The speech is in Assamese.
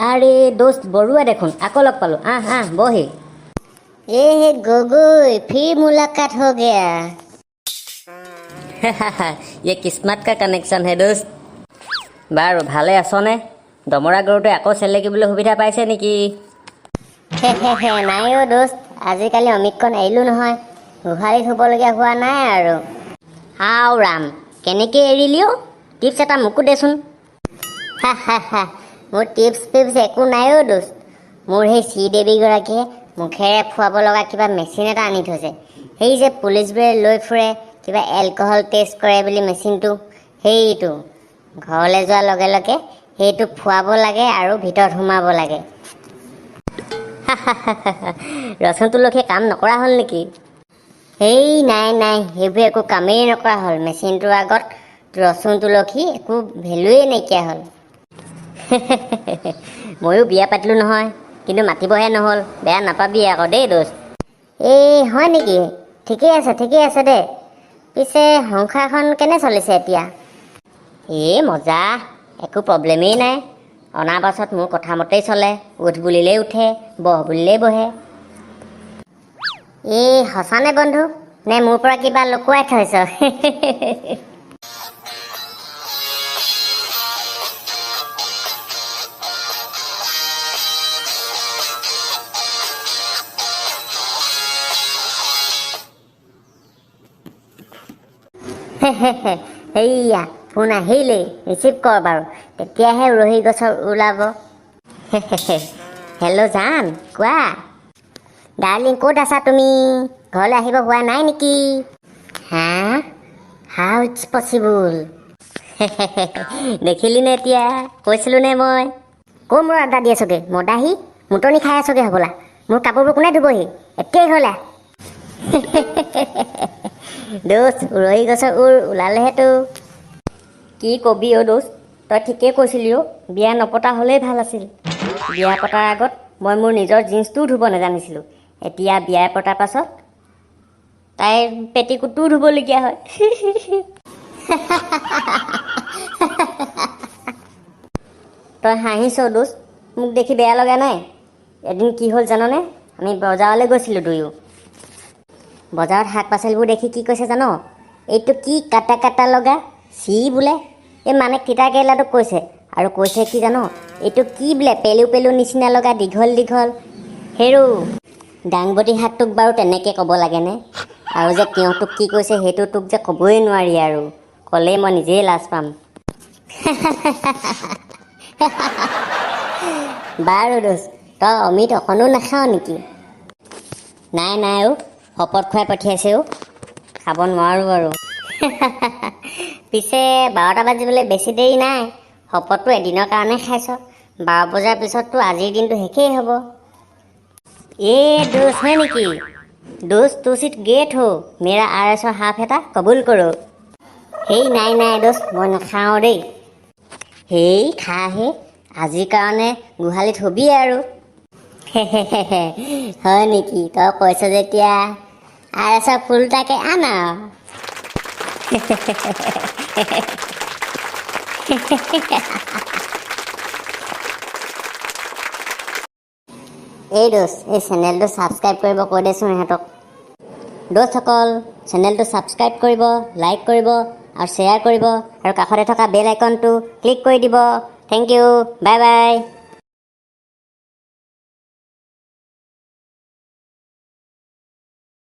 আরে দোস্ত বড়ুয়া দেখোন আকৌ লগ পালো বহি ए गोगोई फिर मुलाकात हो गया ये किस्मत का कनेक्शन है दोस्त বাৰু ভালে আছনে দমৰা গৰুটোৱে আকৌ চেলেকিবলৈ সুবিধা পাইছে নেকি নাই অ' দোস্ত আজিকালি অমিতখন এৰিলোঁ নহয় গোহালিত শুবলগীয়া হোৱা নাই আৰু হাও ৰাম কেনেকৈ এৰিলি অ' টিপছ এটা মোকো দেচোন মোৰ টিপছ একো নাই অ' দোস্ত মোৰ সেই শ্ৰীদেৱীগৰাকীয়ে মুখেৰে ফুৱাব লগা কিবা মেচিন এটা আনি থৈছে সেই যে পুলিচবোৰে লৈ ফুৰে কিবা এলকহল টেষ্ট কৰে বুলি মেচিনটো সেইটো ঘৰলৈ যোৱাৰ লগে লগে সেইটো ফুৱাব লাগে আৰু ভিতৰত সোমাব লাগে ৰচন তুলসীয়ে কাম নকৰা হ'ল নেকি সেই নাই সেইবোৰ একো কামেই নকৰা হ'ল মেচিনটোৰ আগত ৰচুন তুলসী একো ভেলুৱেই নাইকিয়া হ'ল ময়ো বিয়া পাতিলোঁ নহয় কিন্তু মাতিবহে নহ'ল বেয়া নাপাবি আকৌ দেই দোস্ত এই হয় নেকি ঠিকেই আছে দে পিছে সংসাৰখন কেনে চলিছে এতিয়া মজা একো প্ৰব্লেমেই নাই অনাৰ পাছত মোৰ কথা মতেই চলে উঠ বুলিলেই উঠে বহ বুলিলেই বহে সঁচানে বন্ধু নে মোৰ পৰা কিবা লুকুৱাই থৈছ সেইয়া ফোন আহিলেই ৰিচিভ কৰ বাৰু তেতিয়াহে উৰহী গছৰ ওলাব হেল্ল' জান কোৱা ডাৰ্লিং ক'ত আছা তুমি ঘৰলৈ আহিব হোৱা নাই নেকি হাউ ইটছ পচিবল দেখিলি নে এতিয়া কৈছিলোঁ নে মই ক'ৰ মোৰ আড্ডা দি আছগৈ মদাহী মুটনি খাই আছগৈ হ'বলা মোৰ কাপোৰবোৰ কোনে ধুবহি এতিয়াই ঘৰলৈ দোস্ত উৰহী গছৰ ওলালেহেতো কি কবি অ' দোস্ত তই ঠিকেই কৈছিলি অ' বিয়া নপতা হ'লেই ভাল আছিল বিয়া পতাৰ আগত মই মোৰ নিজৰ জিন্সটোও ধুব নাজানিছিলোঁ এতিয়া বিয়া পতাৰ পাছত তাইৰ পেটিকোটটোও ধুবলগীয়া হয় তই হাঁহিছ দোস্ত মোক দেখি বেয়া লগা নাই এদিন কি হ'ল জাননে আমি বজাৰলৈ গৈছিলোঁ দুয়ো বজাৰত শাক পাচলিবোৰ দেখি কি কৈছে জান এইটো কি কাটা লগা চি বোলে এই মানে তিতা কেৰেলাটোক কৈছে আৰু কৈছে কি জান এইটো কি বোলে পেলু নিচিনা লগা দীঘল হেৰু দাংবদী শাকটোক বাৰু তেনেকৈ ক'ব লাগেনে আৰু যে তিয়ঁহটোক কি কৈছে সেইটো তোক যে ক'বই নোৱাৰি আৰু ক'লেই মই নিজেই লাজ পাম বাৰু দোস্ত তই অমিত অকণো নাখাৱ নেকি নাই অ' শপত খুৱাই পঠিয়াইছে অ' খাব নোৱাৰোঁ আৰু পিছে 12টা বাজিবলৈ বেছি দেৰি নাই শপতটো এদিনৰ কাৰণে খাইছ 12 বজাৰ পিছততো আজিৰ দিনটো শেষেই হ'ব দোস্ত হয় নেকি দোস্ত তু চিট গেট হো মেৰা RSৰ হাফ এটা কবুল কৰোঁ সেই নাই দোস্ত মই নাখাওঁ দেই সেই খাহে আজিৰ কাৰণে গোহালিত হবি আৰু হয় নেকি তই কৈছ যেতিয়া RSৰ ফুলটাকে আন দোস্ত এই চেনেলটো ছাবস্ক্ৰাইব কৰিব কৈ দেচোন ইহঁতক দোস্তসকল চেনেলটো ছাবস্ক্ৰাইব কৰিব লাইক কৰিব আৰু শ্বেয়াৰ কৰিব আৰু কাষতে থকা বেল আইকনটো ক্লিক কৰি দিব থেংক ইউ বাই